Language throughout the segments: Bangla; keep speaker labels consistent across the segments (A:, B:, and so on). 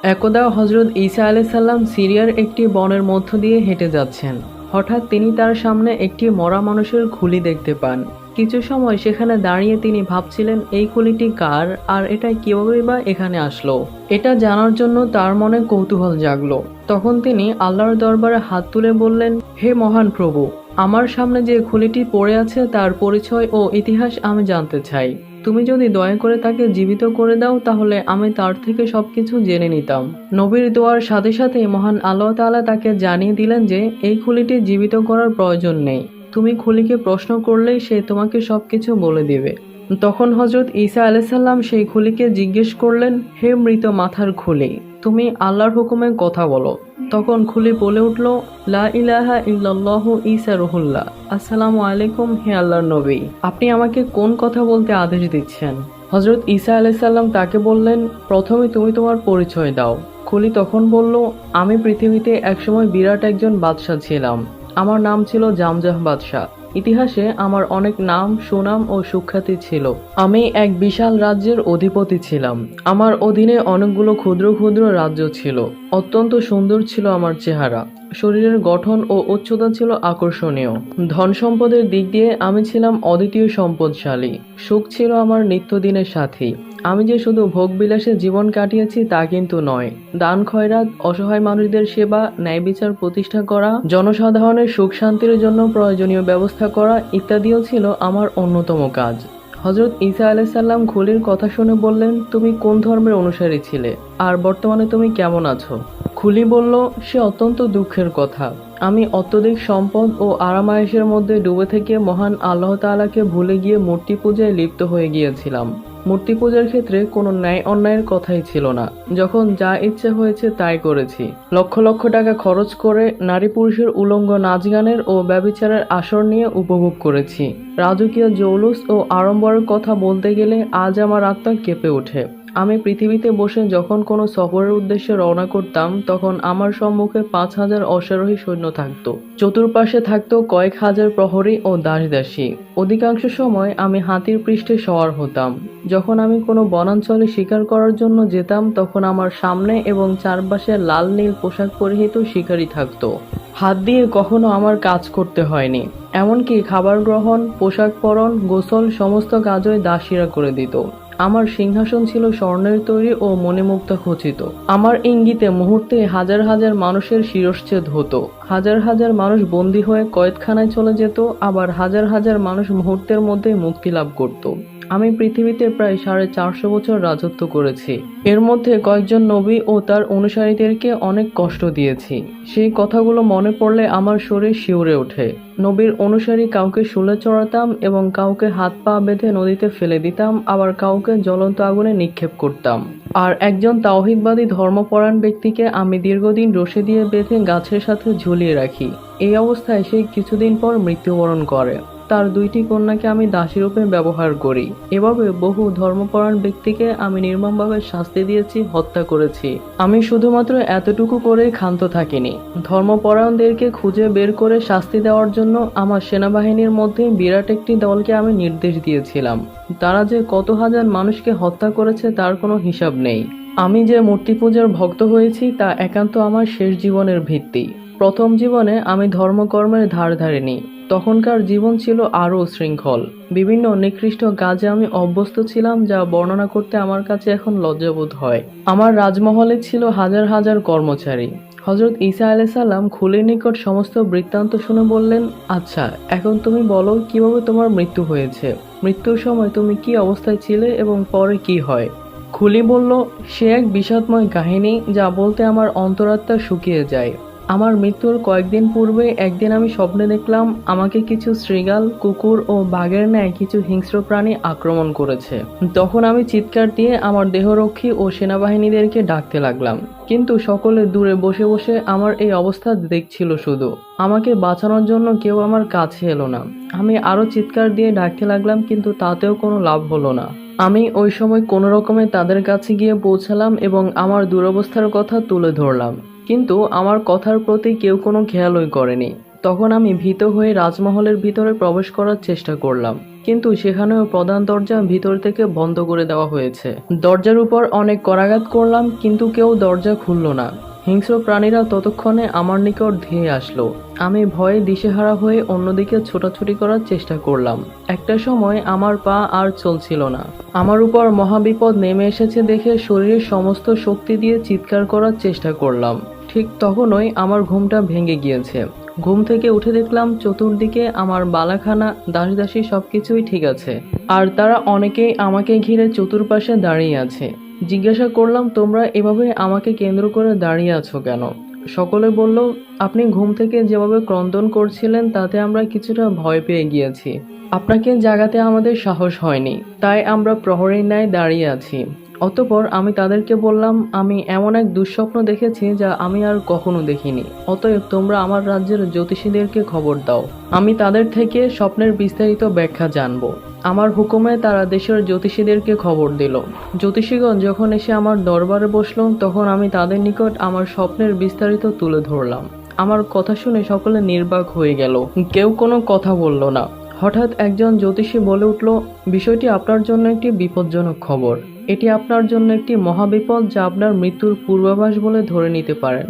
A: একদা হযরত ঈসা আলাইহিস সালাম সিরিয়ার একটি বনের মধ্য দিয়ে হেঁটে যাচ্ছেন। হঠাৎ তিনি তার সামনে একটি মরা মানুষের খুলি দেখতে পান। কিছু সময় সেখানে দাঁড়িয়ে তিনি ভাবছিলেন এই খুলিটি কার আর এটা কিভাবেই বা এখানে আসলো। এটা জানার জন্য তার মনে কৌতূহল জাগলো। তখন তিনি আল্লাহর দরবারে হাত তুলে বললেন, হে মহান প্রভু, আমার সামনে যে খুলিটি পড়ে আছে তার পরিচয় ও ইতিহাস আমি জানতে চাই। তুমি যদি দয়া করে তাকে জীবিত করে দাও তাহলে আমি তার থেকে সবকিছু জেনে নিতাম। নবীর দোয়ার সাথে সাথে মহান আল্লাহ তাআলা তাকে জানিয়ে দিলেন যে এই খুলিটি জীবিত করার প্রয়োজন নেই। তুমি খুলিকে প্রশ্ন করলেই সে তোমাকে সবকিছু বলে দিবে। তখন হযরত ঈসা আলাইহিস সালাম সেই খুলিকে জিজ্ঞেস করলেন, হে মৃত মাথার খুলি, তুমি আল্লাহর হুকুমে কথা বলো। তখন খুলি বলে উঠল, লা ইলাহা ইল্লাল্লাহু ঈসা রুহুল্লাহ। আসসালামু আলাইকুম হে আল্লাহর নবী, আপনি আমাকে কোন কথা বলতে আদেশ দিচ্ছেন? হযরত ঈসা আলাইহিস সালাম তাকে বললেন, প্রথমে তুমি তোমার পরিচয় দাও। খুলি তখন বলল, আমি পৃথিবীতে একসময় বিরাট একজন বাদশা ছিলাম। আমার নাম ছিল জামজাহ বাদশা। ইতিহাসে আমার অনেক নাম, সুনাম ও সুখ্যাতি ছিল। আমি এক বিশাল রাজ্যের অধিপতি ছিলাম। আমার অধীনে অনেকগুলো ক্ষুদ্র ক্ষুদ্র রাজ্য ছিল। অত্যন্ত সুন্দর ছিল আমার চেহারা। শরীরের গঠন ও উচ্চতা ছিল আকর্ষণীয়। ধন সম্পদের দিক দিয়ে আমি ছিলাম অদ্বিতীয় সম্পদশালী। সুখ ছিল আমার নিত্যদিনের সাথী। আমি যে শুধু ভোগবিলাসে জীবন কাটিয়েছি তা কিন্তু নয়। দান খয়রাত, অসহায় মানুষদের সেবা, ন্যায় বিচার প্রতিষ্ঠা করা, জনসাধারণের সুখ শান্তির জন্য প্রয়োজনীয় ব্যবস্থা করা ইত্যাদিও ছিল আমার অন্যতম কাজ। হযরত ঈসা আলাইহিস সালাম খুলির কথা শুনে বললেন, তুমি কোন ধর্মের অনুসারী ছিলে আর বর্তমানে তুমি কেমন আছো? খুলি বলল, সে অত্যন্ত দুঃখের কথা। আমি অত্যধিক সম্পদ ও আরাম-আয়েশের মধ্যে ডুবে থেকে মহান আল্লাহ তাআলাকে ভুলে গিয়ে মূর্তি পূজায় লিপ্ত হয়ে গিয়েছিলাম। মূর্তি পূজার ক্ষেত্রে কোনো ন্যায় অন্যায়ের কথাই ছিল না। যখন যা ইচ্ছে হয়েছে তাই করেছি। লক্ষ লক্ষ টাকা খরচ করে নারী পুরুষের উলঙ্গ নাচ গানের ও ব্যভিচারের আসর নিয়ে উপভোগ করেছি। রাজকীয় জৌলুস ও আড়ম্বরের কথা বলতে গেলে আজ আমার আত্মা কেঁপে ওঠে। আমি পৃথিবীতে বসে যখন কোনো সফরের উদ্দেশ্যে রওনা করতাম তখন আমার সম্মুখে ৫,০০০ অশ্বারোহী সৈন্য থাকত। চতুর্পাশে থাকত কয়েক হাজার প্রহরী ও দাসদাসী। অধিকাংশ সময় আমি হাতির পৃষ্ঠে সওয়ার হতাম। যখন আমি কোনো বনাঞ্চলে শিকার করার জন্য যেতাম তখন আমার সামনে এবং চারপাশে লাল নীল পোশাক পরিহিত শিকারী থাকত। হাত দিয়ে কখনো আমার কাজ করতে হয়নি। এমনকি খাবার গ্রহণ, পোশাক পরন, গোসল সমস্ত কাজই দাসীরা করে দিত। আমার সিংহাসন ছিল স্বর্ণের তৈরি ও মণিমুক্তা খচিত। আমার ইঙ্গিতে মুহূর্তে হাজার হাজার মানুষের শিরশ্ছেদ হতো। হাজার হাজার মানুষ বন্দী হয়ে কয়েদখানায় চলে যেত, আবার হাজার হাজার মানুষ মুহূর্তের মধ্যে মুক্তি লাভ করত। আমি পৃথিবীতে প্রায় 450 বছর রাজত্ব করেছি। এর মধ্যে কয়েকজন নবী ও তার অনুসারীদেরকে অনেক কষ্ট দিয়েছি। সেই কথাগুলো মনে পড়লে আমার শরীর শিউরে ওঠে। নবীর অনুসারী কাউকে শুলে চড়াতাম এবং কাউকে হাত পা বেঁধে নদীতে ফেলে দিতাম, আবার কাউকে জ্বলন্ত আগুনে নিক্ষেপ করতাম। আর একজন তাওহীদবাদী ধর্মপরায়ণ ব্যক্তিকে আমি দীর্ঘদিন রশি দিয়ে বেঁধে গাছের সাথে ঝুলিয়ে রাখি। এই অবস্থায় সে কিছুদিন পর মৃত্যুবরণ করে। তার 2টি কন্যাকে আমি দাসীরূপে ব্যবহার করি। এভাবে বহু ধর্মপরায়ণ ব্যক্তিকে আমি নির্মমভাবে শাস্তি দিয়েছি, হত্যা করেছি। আমি শুধুমাত্র এতটুকু করে ক্ষান্ত থাকিনি। ধর্মপরায়ণদেরকে খুঁজে বের করে শাস্তি দেওয়ার জন্য আমার সেনাবাহিনীর মধ্যে বিরাট একটি দলকে আমি নির্দেশ দিয়েছিলাম। তারা যে কত হাজার মানুষকে হত্যা করেছে তার কোনো হিসাব নেই। আমি যে মূর্তি পূজার ভক্ত হয়েছি তা একান্ত আমার শেষ জীবনের ভিত্তি। প্রথম জীবনে আমি ধর্মকর্মের ধার ধারিনি। তখনকার জীবন ছিল আরও উচ্ছৃঙ্খল। বিভিন্ন নিকৃষ্ট কাজে আমি অভ্যস্ত ছিলাম, যা বর্ণনা করতে আমার কাছে এখন লজ্জাবোধ হয়। আমার রাজমহলে ছিল হাজার হাজার কর্মচারী। হযরত ঈসা আলাইহিস সালাম খুলির নিকট সমস্ত বৃত্তান্ত শুনে বললেন, আচ্ছা, এখন তুমি বলো কিভাবে তোমার মৃত্যু হয়েছে। মৃত্যুর সময় তুমি কি অবস্থায় ছিলে এবং পরে কি হয়? খুলি বলল, সে এক বিষাদময় কাহিনী যা বলতে আমার অন্তরাত্মা শুকিয়ে যায়। আমার মৃত্যুর কয়েকদিন পূর্বে একদিন আমি স্বপ্নে দেখলাম আমাকে কিছু শৃগাল, কুকুর ও বাঘের ন্যায় কিছু হিংস্র প্রাণী আক্রমণ করেছে। তখন আমি চিৎকার দিয়ে আমার দেহরক্ষী ও সেনাবাহিনীদেরকে ডাকতে লাগলাম, কিন্তু সকলে দূরে বসে বসে আমার এই অবস্থা দেখছিল শুধু। আমাকে বাঁচানোর জন্য কেউ আমার কাছে এলো না। আমি আরো চিৎকার দিয়ে ডাকতে লাগলাম, কিন্তু তাতেও কোনো লাভ হলো না। আমি ওই সময় কোনো রকমে তাদের কাছে গিয়ে পৌঁছালাম এবং আমার দুরবস্থার কথা তুলে ধরলাম, কিন্তু আমার কথার প্রতি কেউ কোনো খেয়ালই করেনি। তখন আমি ভীত হয়ে রাজমহলের ভিতরে প্রবেশ করার চেষ্টা করলাম। কিন্তু সেখানেও প্রধান দরজা ভিতর থেকে বন্ধ করে দেওয়া হয়েছে। দরজার উপর অনেক করাঘাত করলাম, কিন্তু কেউ দরজা খুলল না। হিংস্র প্রাণীরা ততক্ষণে আমার নিকট ধেয়ে আসলো। আমি ভয়ে দিশেহারা হয়ে অন্যদিকে ছোটাছুটি করার চেষ্টা করলাম। একটা সময় আমার পা আর চলছিল না। আমার উপর মহাবিপদ নেমে এসেছে দেখে শরীরের সমস্ত শক্তি দিয়ে চিৎকার করার চেষ্টা করলাম। ঠিক তখনই আমার ঘুমটা ভেঙে গিয়েছে। ঘুম থেকে উঠে দেখলাম চতুর্দিকে আমার বালাখানা, দাসদাসী সবকিছুই ঠিক আছে, আর তারা অনেকেই আমাকে ঘিরে চতুর্পাশে দাঁড়িয়ে আছে। জিজ্ঞাসা করলাম, তোমরা এভাবে আমাকে কেন্দ্র করে দাঁড়িয়ে আছো কেন? সকলে বলল, আপনি ঘুম থেকে যেভাবে ক্রন্দন করছিলেন তাতে আমরা কিছুটা ভয় পেয়ে গিয়েছি। আপনাকে জাগাতে আমাদের সাহস হয়নি, তাই আমরা প্রহরীর ন্যায় দাঁড়িয়ে আছি। অতঃপর আমি তাদেরকে বললাম, আমি এমন এক দুঃস্বপ্ন দেখেছি যা আমি আর কখনো দেখিনি। অতএব তোমরা আমার রাজ্যের জ্যোতিষীদেরকে খবর দাও। আমি তাদের থেকে স্বপ্নের বিস্তারিত ব্যাখ্যা জানব। আমার হুকুমে তারা দেশের জ্যোতিষীদেরকে খবর দিল। জ্যোতিষীগণ যখন এসে আমার দরবারে বসলো, তখন আমি তাদের নিকট আমার স্বপ্নের বিস্তারিত তুলে ধরলাম। আমার কথা শুনে সকলে নির্বাক হয়ে গেল, কেউ কোনো কথা বলল না। হঠাৎ একজন জ্যোতিষী বলে উঠল, বিষয়টি আপনার জন্য একটি বিপজ্জনক খবর। এটি আপনার জন্য একটি মহাবিপদ, যা আপনার মৃত্যুর পূর্বাভাস বলে ধরে নিতে পারেন।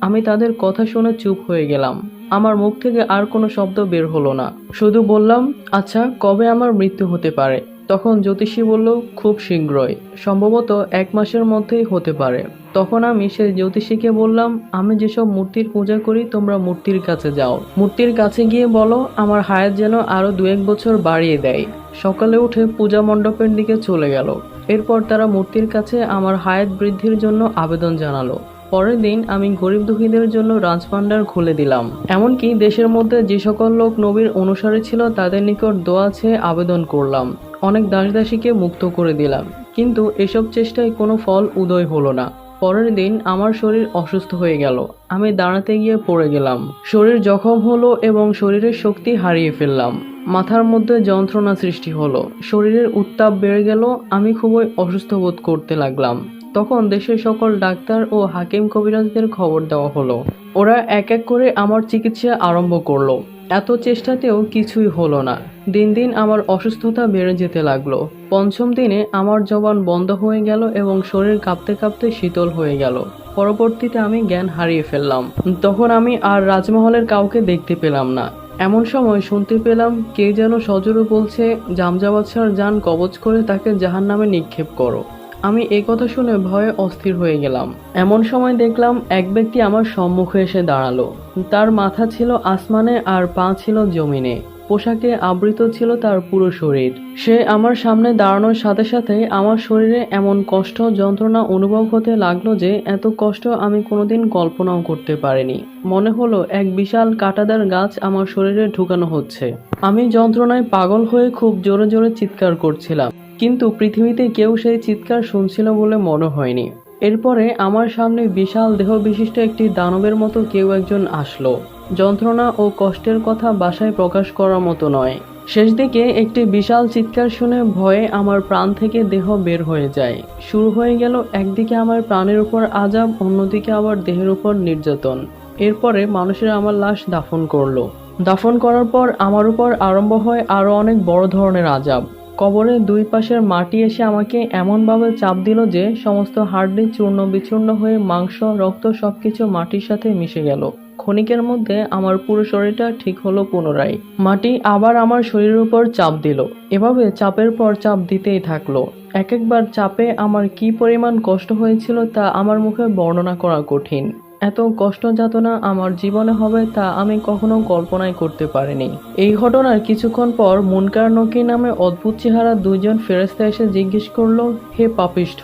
A: আমি তাদের কথা শুনে চুপ হয়ে গেলাম। আমার মুখ থেকে আর কোনো শব্দ বের হলো না। শুধু বললাম, আচ্ছা, কবে আমার মৃত্যু হতে পারে? তখন জ্যোতিষী বলল, খুব শীঘ্রই, সম্ভবত 1 মাসের মধ্যেই হতে পারে। তখন আমি সেই জ্যোতিষীকে বললাম, আমি যেসব মূর্তির পূজা করি তোমরা মূর্তির কাছে যাও। মূর্তির কাছে গিয়ে বলো আমার হায়াত যেন আরো 2-1 বছর বাড়িয়ে দেয়। সকালে উঠে পূজা মণ্ডপের দিকে চলে গেল। এরপর তারা মূর্তির কাছে আমার হায়াত বৃদ্ধির জন্য আবেদন জানালো। পরের দিন আমি গরিব দুঃখীদের জন্য রাজভান্ডার খুলে দিলাম। এমনকি দেশের মধ্যে যে সকল লোক নবীর অনুসারী ছিল তাদের নিকট দোয়া চেয়ে আবেদন করলাম। অনেক দাসদাসীকে মুক্ত করে দিলাম, কিন্তু এসব চেষ্টায় কোনো ফল উদয় হলো না। পরের দিন আমার শরীর অসুস্থ হয়ে গেল। আমি দাঁড়াতে গিয়ে পড়ে গেলাম। শরীর জখম হলো এবং শরীরের শক্তি হারিয়ে ফেললাম। মাথার মধ্যে যন্ত্রণা সৃষ্টি হলো, শরীরের উত্তাপ বেড়ে গেল। আমি খুবই অসুস্থ বোধ করতে লাগলাম। তখন দেশের সকল ডাক্তার ও হাকিম কবিরাজদের খবর দেওয়া হলো। ওরা এক এক করে আমার চিকিৎসা আরম্ভ করলো। এত চেষ্টাতেও কিছুই হলো না। দিন দিন আমার অসুস্থতা বেড়ে যেতে লাগলো। 5ম দিনে আমার জবান বন্ধ হয়ে গেল এবং শরীর কাঁপতে কাঁপতে শীতল হয়ে গেল। পরবর্তীতে আমি জ্ঞান হারিয়ে ফেললাম। তখন আমি আর রাজমহলের কাউকে দেখতে পেলাম না। এমন সময় শুনতে পেলাম কে যেন সজোরে বলছে, জামজা বাদশার জান কবজ করে তাকে জাহান্নামে নিক্ষেপ করো। আমি এই কথা শুনে ভয়ে অস্থির হয়ে গেলাম। এমন সময় দেখলাম এক ব্যক্তি আমার সম্মুখে এসে দাঁড়ালো। তার মাথা ছিল আসমানে আর পা ছিল জমিনে। পোশাকে আবৃত ছিল তার পুরো শরীর। সে আমার সামনে দাঁড়ানোর সাথে সাথে আমার শরীরে এমন কষ্ট যন্ত্রণা অনুভব হতে লাগলো যে এত কষ্ট আমি কোনোদিন কল্পনাও করতে পারিনি। মনে হলো এক বিশাল কাঁটাদার গাছ আমার শরীরে ঢুকানো হচ্ছে। আমি যন্ত্রণায় পাগল হয়ে খুব জোরে জোরে চিৎকার করছিলাম, কিন্তু পৃথিবীতে কেউ সেই চিৎকার শুনছিল বলে মনে হয়নি। এরপরে আমার সামনে বিশাল দেহ বিশিষ্ট একটি দানবের মতো কেউ একজন আসলো। যন্ত্রণা ও কষ্টের কথা ভাষায় প্রকাশ করার মতো নয়। শেষ দিকে একটি বিশাল চিৎকার শুনে ভয়ে আমার প্রাণ থেকে দেহ বের হয়ে যায়। শুরু হয়ে গেল একদিকে আমার প্রাণের উপর আযাব, অন্যদিকে আবার দেহের উপর নির্যাতন। এরপরে মানুষেরা আমার লাশ দাফন করলো। দাফন করার পর আমার উপর আরম্ভ হয় আরো অনেক বড় ধরনের আযাব। কবরের 2 পাশের মাটি এসে আমাকে এমনভাবে চাপ দিল যে সমস্ত হাড়টি চূর্ণ বিচূর্ণ হয়ে মাংস, রক্ত সবকিছু মাটির সাথে মিশে গেল। ক্ষণিকের মধ্যে আমার পুরো শরীরটা ঠিক হলো পুনরায়। মাটি আবার আমার শরীরের উপর চাপ দিল। এভাবে চাপের পর চাপ দিতেই থাকলো। এক একবার চাপে আমার কি পরিমাণ কষ্ট হয়েছিল তা আমার মুখে বর্ণনা করা কঠিন। এত কষ্ট যাতনা আমার জীবনে হবে তা আমি কখনো কল্পনাই করতে পারিনি। এই ঘটনার কিছুক্ষণ পর মুনকার নকির নামে অদ্ভুত চেহারা 2 জন ফেরেশতা এসে জিজ্ঞেস করলো, হে পাপিষ্ঠ,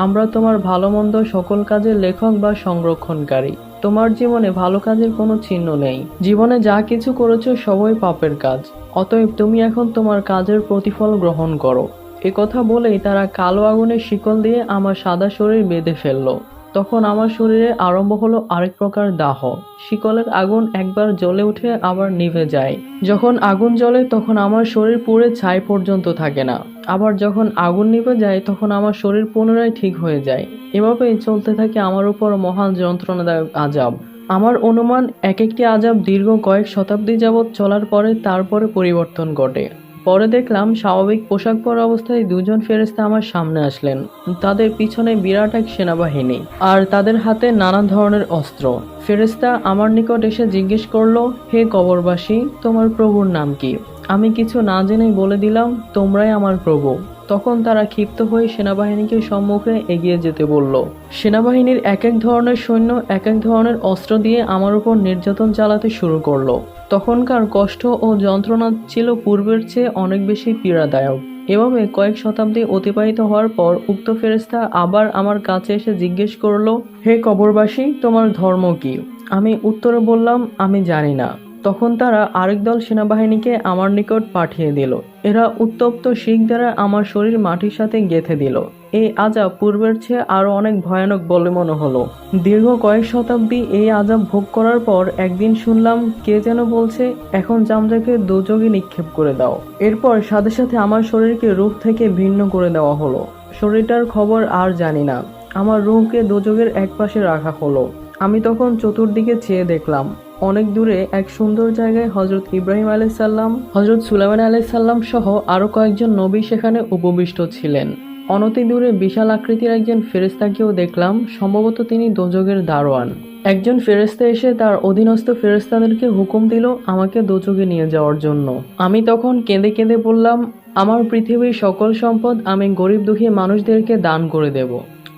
A: আমরা তোমার ভালো মন্দ সকল কাজের লেখক বা সংরক্ষণকারী। তোমার জীবনে ভালো কাজের কোনো চিহ্ন নেই। জীবনে যা কিছু করেছো সবই পাপের কাজ। অতএব তুমি এখন তোমার কাজের প্রতিফল গ্রহণ করো। একথা বলেই তারা কালো আগুনের শিকল দিয়ে আমার সাদা শরীর বেঁধে ফেললো। তখন আমার শরীরে আরম্ভ হলো আরেক প্রকার দাহ। শিকলের আগুন একবার জ্বলে উঠে আবার নিভে যায়। যখন আগুন জ্বলে তখন আমার শরীর পুড়ে ছাই পর্যন্ত থাকে না। আবার যখন আগুন নিভে যায় তখন আমার শরীর পুনরায় ঠিক হয়ে যায়। এভাবেই চলতে থাকে আমার উপর মহান যন্ত্রণাদায়ক আযাব। আমার অনুমান এক একটি আযাব দীর্ঘ কয়েক শতাব্দী যাবৎ চলার পরে তারপরে পরিবর্তন ঘটে। পরে দেখলাম স্বাভাবিক পোশাক পরা অবস্থায় দুজন ফেরেশতা আমার সামনে আসলেন। তাদের পিছনে বিরাট এক সেনাবাহিনী আর তাদের হাতে নানা ধরনের অস্ত্র। ফেরেশতা আমার নিকট এসে জিজ্ঞেস করলো, হে কবরবাসী, তোমার প্রভুর নাম কি? আমি কিছু না জেনেই বলে দিলাম, তোমরাই আমার প্রভু। তখন তারা ক্ষিপ্ত হয়ে সেনাবাহিনীকে সম্মুখে এগিয়ে যেতে বলল। সেনাবাহিনীর এক এক ধরনের সৈন্য এক এক ধরনের অস্ত্র দিয়ে আমার উপর নির্যাতন চালাতে শুরু করলো। তখনকার কষ্ট ও যন্ত্রণা ছিল পূর্বের চেয়ে অনেক বেশি পীড়াদায়ক। এভাবে কয়েক শতাব্দী অতিবাহিত হওয়ার পর উক্ত ফেরেশতা আবার আমার কাছে এসে জিজ্ঞেস করলো, হে কবরবাসী, তোমার ধর্ম কি? আমি উত্তরে বললাম, আমি জানি না। তখন তারা আরেক দল সেনাবাহিনীকে আমার নিকট পাঠিয়ে দিল। এরা উত্তপ্ত শিখ দ্বারা আমার শরীর মাটির সাথে গেঁথে দিল। এই আযাব পূর্বের চেয়ে আরো অনেক ভয়ানক বলে মনে হলো। দীর্ঘ কয়েক শতাব্দী এই আযাব ভোগ করার পর একদিন শুনলাম কে যেন বলছে, এখন জামজাকে দোজখে নিক্ষেপ করে দাও। এরপর সাথে সাথে আমার শরীরকে রূহ থেকে ভিন্ন করে দেওয়া হলো। শরীরটার খবর আর জানি না। আমার রূহকে দোজখের এক পাশে রাখা হলো। আমি তখন চতুর্দিকে চেয়ে দেখলাম, অনেক দূরে এক সুন্দর জায়গায় হযরত ইব্রাহিম আলাইহিস সালাম, হযরত সুলাইমান আলাইহিস সালাম সহ আরো কয়েকজন নবী সেখানে উপবিষ্ট ছিলেন। অনতি দূরে বিশাল আকৃতির একজন ফেরেশতাকেও দেখলাম, সম্ভবত তিনি দোজখের দারোয়ান। একজন ফেরেশতা এসে তার অধীনস্থ ফেরেশতাদেরকে হুকুম দিল আমাকে দোজখে নিয়ে যাওয়ার জন্য। আমি তখন কেঁদে কেঁদে বললাম, আমার পৃথিবীর সকল সম্পদ আমি গরিব দুঃখী মানুষদেরকে দান করে দেব।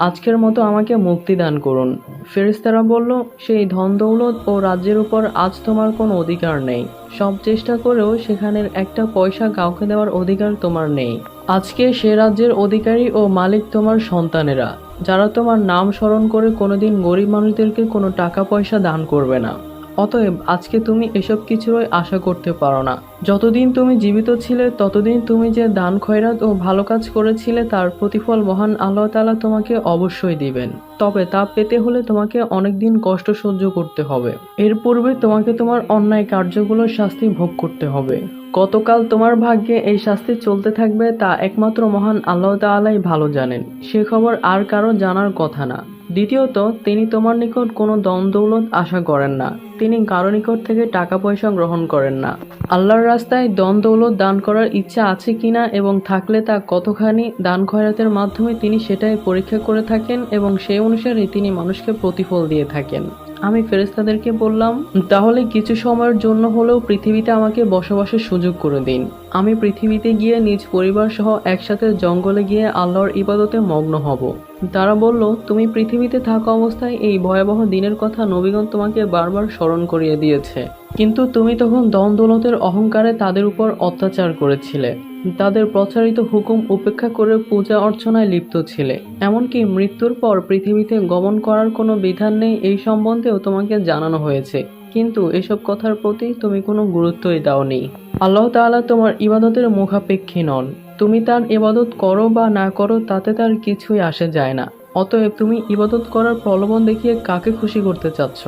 A: আজকের মতো আমাকে মুক্তি দান করুন। ফেরেশতারা বলল, সেই ধন দৌলত ও রাজ্যের উপর আজ তোমার কোনো অধিকার নেই। সব চেষ্টা করেও সেখানের একটা পয়সা কাউকে দেওয়ার অধিকার তোমার নেই। আজকে সে রাজ্যের অধিকারী ও মালিক তোমার সন্তানেরা, যারা তোমার নাম স্মরণ করে কোনোদিন গরিব মানুষদেরকে কোনো টাকা পয়সা দান করবে না। অতএব আজকে তুমি এসব কিছুরই আশা করতে পারো না। যতদিন তুমি জীবিত ছিলে ততদিন তুমি যে দান খয়রাত ও ভালো কাজ করেছিলে তার প্রতিফল মহান আল্লাহ তাআলা তোমাকে অবশ্যই দিবেন। তবে তা পেতে হলে তোমাকে অনেকদিন কষ্ট সহ্য করতে হবে। এর পূর্বে তোমাকে তোমার অন্যায় কার্যগুলোর শাস্তি ভোগ করতে হবে। কতকাল তোমার ভাগ্যে এই শাস্তি চলতে থাকবে তা একমাত্র মহান আল্লাহ তাআলাই ভালো জানেন। সে খবর আর কারো জানার কথা না। দ্বিতীয়ত, তিনি তোমার নিকট কোনো ধন দৌলত আশা করেন না। তিনি কারো নিকট থেকে টাকা পয়সা গ্রহণ করেন না। আল্লাহর রাস্তায় ধন দৌলত দান করার ইচ্ছা আছে কিনা এবং থাকলে তা কতখানি দান খয়রাতের মাধ্যমে তিনি সেটাই পরীক্ষা করে থাকেন এবং সেই অনুসারে তিনি মানুষকে প্রতিফল দিয়ে থাকেন। আমি ফেরেশতাদেরকে বললাম, তাহলে কিছু সময়ের জন্য হলেও পৃথিবীতে আমাকে বসবাসের সুযোগ করে দিন। আমি পৃথিবীতে গিয়ে নিজ পরিবার সহ একসাথে জঙ্গলে গিয়ে আল্লাহর ইবাদতে মগ্ন হব। তারা বলল, তুমি পৃথিবীতে থাকা অবস্থায় এই ভয়াবহ দিনের কথা নবীগণ তোমাকে বারবার স্মরণ করিয়ে দিয়েছে, কিন্তু তুমি তখন ধন দৌলতের অহংকারে তাদের উপর অত্যাচার করেছিলে। তাদের প্রচারিত হুকুম উপেক্ষা করে পূজা অর্চনায় লিপ্ত ছিলে। এমনকি মৃত্যুর পর পৃথিবীতে গমন করার কোনো বিধান নেই এই সম্বন্ধেও তোমাকে জানানো হয়েছে, কিন্তু এসব কথার প্রতি তুমি কোনো গুরুত্বই দাওনি। আল্লাহ তাআলা তোমার ইবাদতের মুখাপেক্ষী নন। তুমি তার ইবাদত করো বা না করো তাতে তার কিছুই আসে যায় না। অতএব তুমি ইবাদত করার প্রলোভন দেখিয়ে কাকে খুশি করতে চাচ্ছ?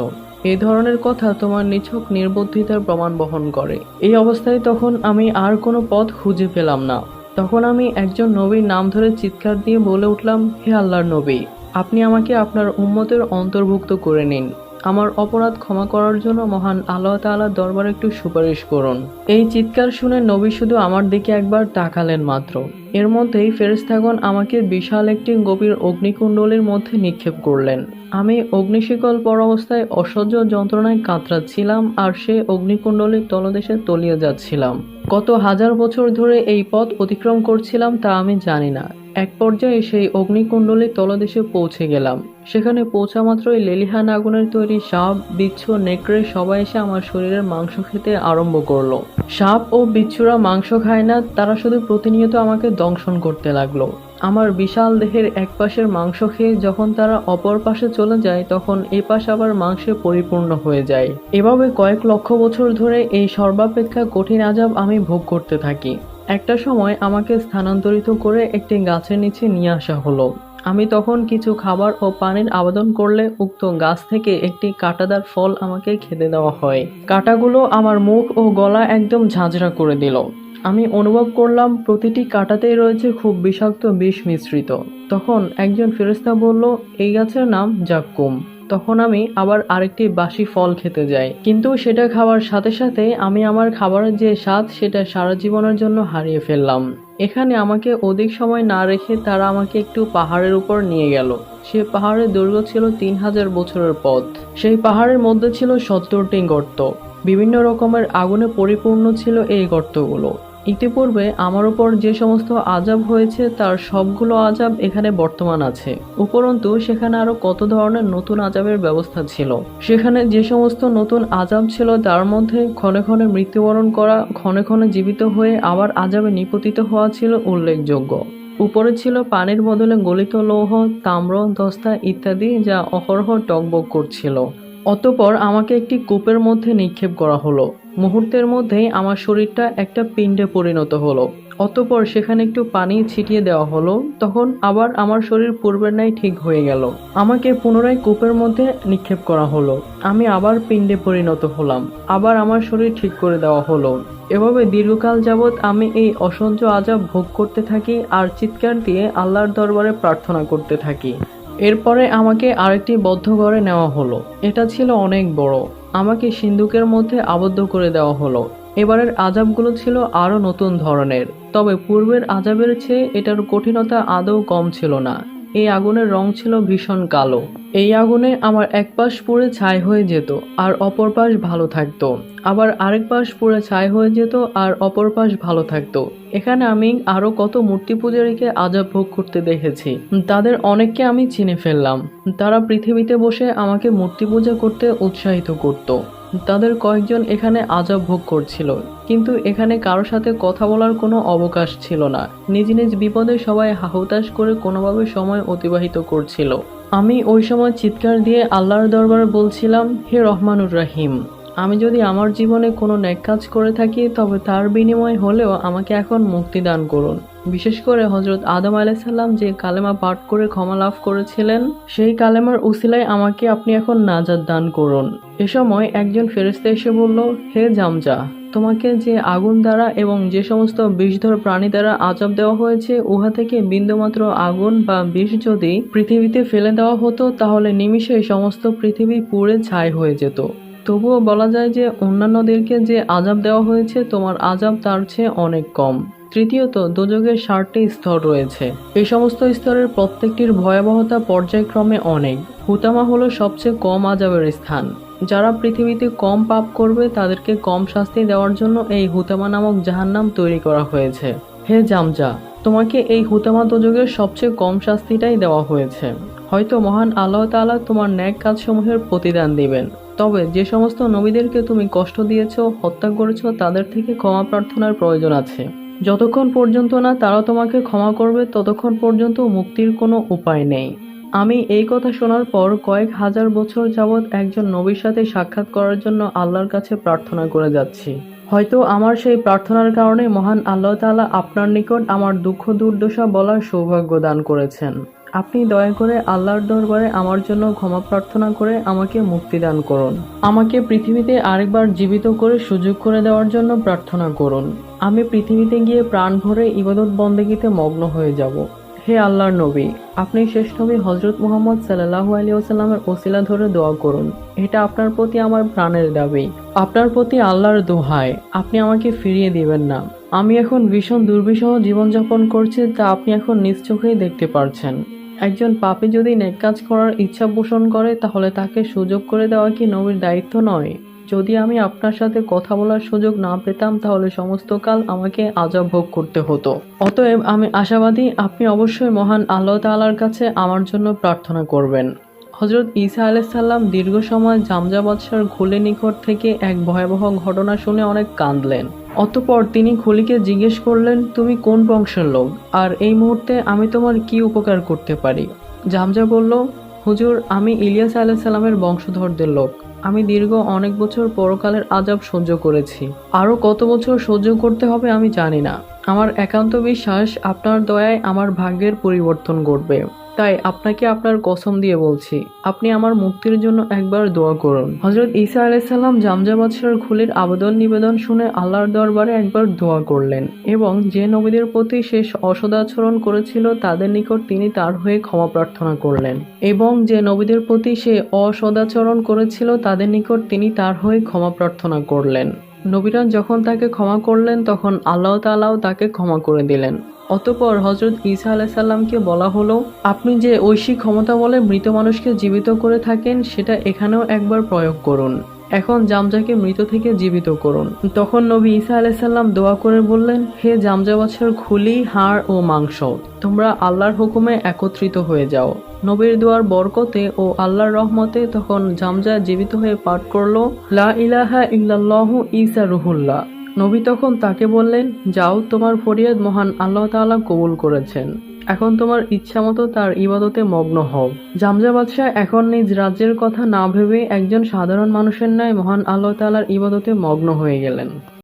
A: এই ধরনের কথা তোমার নিছক নির্বুদ্ধিতার প্রমাণ বহন করে। এই অবস্থায় তখন আমি আর কোনো পথ খুঁজে পেলাম না। তখন আমি একজন নবীর নাম ধরে চিৎকার দিয়ে বলে উঠলাম, হে আল্লাহর নবী, আপনি আমাকে আপনার উম্মতের অন্তর্ভুক্ত করে নিন। আমার অপরাধ ক্ষমা করার জন্য মহান আল্লাহ তাআলার দরবারে একটু সুপারিশ করুন। এই চিৎকার শুনে নবী শুধু আমার দিকে একবার তাকালেন মাত্র। এর মধ্যেই ফেরেশতাগণ আমাকে বিশাল একটি গভীর অগ্নিকুণ্ডলীর মধ্যে নিক্ষেপ করলেন। আমি অগ্নিশিকল পর অবস্থায় অসহ্য যন্ত্রণায় কাতরাচ্ছিলাম আর সে অগ্নিকুণ্ডলীর তলদেশে তলিয়ে যাচ্ছিলাম। কত হাজার বছর ধরে এই পথ অতিক্রম করছিলাম তা আমি জানি না। এক পর্যায়ে সেই অগ্নিকুণ্ডলীর তলদেশে পৌঁছে গেলাম। সেখানে পৌঁছা মাত্রই লেলিহান আগুনের তৈরি সাপ, বিচ্ছু, নেকড়ে সবাই এসে আমার শরীরের মাংস খেতে আরম্ভ করলো। সাপ ও বিচ্ছুরা মাংস খায় না, তারা শুধু প্রতিনিয়ত আমাকে দংশন করতে লাগলো। আমার বিশাল দেহের এক পাশের মাংস খেয়ে যখন তারা অপর পাশে চলে যায় তখন এ পাশ আবার মাংসে পরিপূর্ণ হয়ে যায়। এভাবে কয়েক লক্ষ বছর ধরে এই সর্বাপেক্ষা কঠিন আযাব আমি ভোগ করতে থাকি। একটা সময় আমাকে স্থানান্তরিত করে একটি গাছের নিচে নিয়ে আসা হলো। আমি তখন কিছু খাবার ও পানির আবেদন করলে উক্ত গাছ থেকে একটি কাঁটাদার ফল আমাকে খেতে দেওয়া হয়। কাঁটাগুলো আমার মুখ ও গলা একদম ঝাঁঝরা করে দিল। আমি অনুভব করলাম প্রতিটি কাঁটাতেই রয়েছে খুব বিষাক্ত বিষ মিশ্রিত। তখন একজন ফেরেশতা বলল, এই গাছের নাম জাক্কুম। তখন আমি আবার আরেকটি বাসি ফল খেতে যাই, কিন্তু সেটা খাওয়ার সাথে সাথে আমি আমার খাবারের যে স্বাদ সেটা সারা জীবনের জন্য হারিয়ে ফেললাম। এখানে আমাকে অধিক সময় না রেখে তারা আমাকে একটু পাহাড়ের উপর নিয়ে গেল। সে পাহাড়ের দৈর্ঘ্য ছিল 3000 বছরের পথ। সেই পাহাড়ের মধ্যে ছিল 70টি গর্ত। বিভিন্ন রকমের আগুনে পরিপূর্ণ ছিল এই গর্তগুলো। ইতিপূর্বে আমার উপর যে সমস্ত আযাব হয়েছে তার সবগুলো আযাব এখানে বর্তমান আছে। উপরন্তু সেখানে আরো কত ধরনের নতুন আযাবের ব্যবস্থা ছিল। সেখানে যে সমস্ত নতুন আযাব ছিল তার মধ্যে ক্ষণে ক্ষণে মৃত্যুবরণ করা, ক্ষণে ক্ষণে জীবিত হয়ে আবার আযাবে নিপতিত হওয়া ছিল উল্লেখযোগ্য। উপরে ছিল পানির বদলে গলিত লৌহ, তাম্র, দস্তা ইত্যাদি, যা অহরহ টগবগ করছিল। অতঃপর আমাকে একটি কূপের মধ্যে নিক্ষেপ করা হলো। মুহূর্তের মধ্যেই আমার শরীরটা একটা পিণ্ডে পরিণত হলো। অতঃপর সেখানে একটু পানি ছিটিয়ে দেওয়া হলো, তখন আবার আমার শরীর পূর্বের ন্যায় ঠিক হয়ে গেল। আমাকে পুনরায় কূপের মধ্যে নিক্ষেপ করা হলো। আমি আবার পিণ্ডে পরিণত হলাম। আবার আমার শরীর ঠিক করে দেওয়া হলো। এভাবে দীর্ঘকাল যাবৎ আমি এই অসহ্য আযাব ভোগ করতে থাকি আর চিৎকার দিয়ে আল্লাহর দরবারে প্রার্থনা করতে থাকি। এরপরে আমাকে আরেকটি বদ্ধ ঘরে নেওয়া হলো। এটা ছিল অনেক বড়। আমাকে সিন্দুকের মধ্যে আবদ্ধ করে দেওয়া হলো। এবারের আযাবগুলো ছিল আরো নতুন ধরনের, তবে পূর্বের আযাবের চেয়ে এটার কঠিনতা আদৌ কম ছিল না। এই আগুনের রং ছিল ভীষণ কালো। এই আগুনে আমার এক পাশ পুড়ে ছাই হয়ে যেত আর অপর পাশ ভালো থাকতো, আবার আরেক পাশ পুড়ে ছাই হয়ে যেত আর অপর পাশ ভালো থাকতো। এখানে আমি আরো কত মূর্তি পূজারীকে আযাব ভোগ করতে দেখেছি। তাদের অনেককে আমি চিনে ফেললাম। তারা পৃথিবীতে বসে আমাকে মূর্তি পূজা করতে উৎসাহিত করত। তাদের কয়েকজন এখানে আযাব ভোগ করছিল, কিন্তু এখানে কারো সাথে কথা বলার কোনো অবকাশ ছিল না। নিজ নিজ বিপদে সবাই হাহুতাশ করে কোনোভাবে সময় অতিবাহিত করছিল। আমি ওই সময় চিৎকার দিয়ে আল্লাহর দরবারে বলছিলাম, হে রহমানুর রাহিম, আমি যদি আমার জীবনে কোনো নেক কাজ করে থাকি তবে তার বিনিময় হলেও আমাকে এখন মুক্তি দান করুন। বিশেষ করে হযরত আদম আলাইহিস সালাম যে কালেমা পাঠ করে ক্ষমা লাভ করেছিলেন, সেই কালেমার উসিলায় আমাকে আপনি এখন নাজাত দান করুন। এ সময় একজন ফেরেশতা এসে বলল, হে জামজা, তোমাকে যে আগুন দ্বারা এবং যে সমস্ত বিষধর প্রাণী দ্বারা আযাব দেওয়া হয়েছে, উহা থেকে বিন্দুমাত্র আগুন বা বিষ যদি পৃথিবীতে ফেলে দেওয়া হতো তাহলে নিমিষেই সমস্ত পৃথিবী পুড়ে ছাই হয়ে যেত। তবুও বলা যায় যে অন্যান্যদেরকে যে আযাব দেওয়া হয়েছে তোমার আযাব তার চেয়ে অনেক কম। তৃতীয়ত, দোজখের 7টি স্তর রয়েছে। এই সমস্ত স্তরের প্রত্যেকটির ভয়াবহতা পর্যায়ক্রমে অনেক। হুতামা হলো সবচেয়ে কম আযাবের স্থান। যারা পৃথিবীতে কম পাপ করবে তাদেরকে কম শাস্তি দেওয়ার জন্য এই হুতামা নামক জাহান্নাম তৈরি করা হয়েছে। হে জামজা, তোমাকে এই হুতামা দোজখের সবচেয়ে কম শাস্তিটাই দেওয়া হয়েছে। হয়তো মহান আল্লাহ তাআলা তোমার ন্যাক কাজসমূহের প্রতিদান দিবেন। তবে যে সমস্ত নবীদেরকে তুমি কষ্ট দিয়েছ, হত্যা করেছ, তাদের থেকে ক্ষমা প্রার্থনার প্রয়োজন আছে। যতক্ষণ পর্যন্ত না তারা তোমাকে ক্ষমা করবে ততক্ষণ পর্যন্ত মুক্তির কোনো উপায় নেই। আমি এই কথা শোনার পর কয়েক হাজার বছর যাবৎ একজন নবীর সাথে সাক্ষাৎ করার জন্য আল্লাহর কাছে প্রার্থনা করে যাচ্ছি। হয়তো আমার সেই প্রার্থনার কারণে মহান আল্লাহ তাআলা আপনার নিকট আমার দুঃখ দুর্দশা বলার সৌভাগ্য দান করেছেন। আপনি দয়া করে আল্লাহর দরবারে আমার জন্য ক্ষমা প্রার্থনা করে আমাকে মুক্তি দান করুন। আমাকে পৃথিবীতে আরেকবার জীবিত করে সুযোগ করে দেওয়ার জন্য প্রার্থনা করুন। আমি পৃথিবীতে গিয়ে প্রাণ ভরে ইবাদত বন্দেগীতে মগ্ন হয়ে যাব। হে আল্লাহর নবী, আপনি শেষ নবী হযরত মুহাম্মদ সাল্লাল্লাহু আলাইহি ওয়াসাল্লামের ওসিলা ধরে দোয়া করুন। এটা আপনার প্রতি আমার প্রাণের দাবি। আপনার প্রতি আল্লাহর দোহাই, আপনি আমাকে ফিরিয়ে দিবেন না। আমি এখন ভীষণ দুর্বিষহ জীবনযাপন করছি, তা আপনি এখন নিজ চোখেই দেখতে পারছেন। একজন পাপী যদি নেক কাজ করার ইচ্ছা পোষণ করে তাহলে তাকে সুযোগ করে দেওয়া কি নবীর দায়িত্ব নয়? যদি আমি আপনার সাথে কথা বলার সুযোগ না পেতাম তাহলে সমস্ত কাল আমাকে আযাব ভোগ করতে হতো। অতএব আমি আশাবাদী আপনি অবশ্যই মহান আল্লাহ তাআলার কাছে আমার জন্য প্রার্থনা করবেন। হযরত ঈসা আলাইহিস সালাম দীর্ঘ সময় জামজা বাদশার খুলির নিকট থেকে এক ভয়াবহ ঘটনা শুনে অনেক কাঁদলেন। অতঃপর তিনি খুলিকে জিজ্ঞেস করলেন, তুমি কোন বংশের লোক আর এই মুহূর্তে আমি তোমার কি উপকার করতে পারি? জামজা বলল, হুজুর, আমি ইলিয়াস আলাইহিস সালামের বংশধরদের লোক। আমি দীর্ঘ অনেক বছর পরকালের আযাব সহ্য করেছি। আরো কত বছর সহ্য করতে হবে আমি জানি না। আমার একান্ত বিশ্বাস আপনার দয়ায় আমার ভাগ্যের পরিবর্তন ঘটবে। তাই আপনাকে আপনার কসম দিয়ে বলছি, আপনি আমার মুক্তির জন্য একবার দোয়া করুন। হযরত ঈসা আলাইহিস সালাম জামজা বাদশার খুলির আবেদন নিবেদন শুনে আল্লাহর দরবারে একবার দোয়া করলেন এবং যে নবীদের প্রতি সে অসদাচরণ করেছিল তাদের নিকট তিনি তার হয়ে ক্ষমা প্রার্থনা করলেন এবং যে নবীদের প্রতি সে অসদাচরণ করেছিল তাদের নিকট তিনি তার হয়ে ক্ষমা প্রার্থনা করলেন। নবীরা যখন তাকে ক্ষমা করলেন তখন আল্লাহ তাআলাও তাকে ক্ষমা করে দিলেন। অতঃপর হযরত ঈসা আলাইহিস সালামকে বলা হলো, আপনি যে ঐশী ক্ষমতা বলে মৃত মানুষকে জীবিত করে থাকেন সেটা এখানেও একবার প্রয়োগ করুন। এখন জামজাকে মৃত থেকে জীবিত করুন। তখন নবী ঈসা আলাইহিস সালাম দোয়া করে বললেন, হে জামজা বাদশার খুলি, হাড় ও মাংস, তোমরা আল্লাহর হুকুমে একত্রিত হয়ে যাও। নবীর দোয়ার বরকতে ও আল্লাহর রহমতে তখন জামজা জীবিত হয়ে পাঠ করলো, লা ইলাহা ইল্লাল্লাহু ঈসা রুহুল্লাহ। নবী তখন তাকে বললেন, যাও, তোমার ফরিয়াদ মহান আল্লাহ তাআলা কবুল করেছেন। এখন তোমার ইচ্ছামতো তার ইবাদতে মগ্ন হও। জামজা বাদশাহ এখন নিজ রাজ্যের কথা না ভেবে একজন সাধারণ মানুষের ন্যায় মহান আল্লাহ তাআলার ইবাদতে মগ্ন হয়ে গেলেন।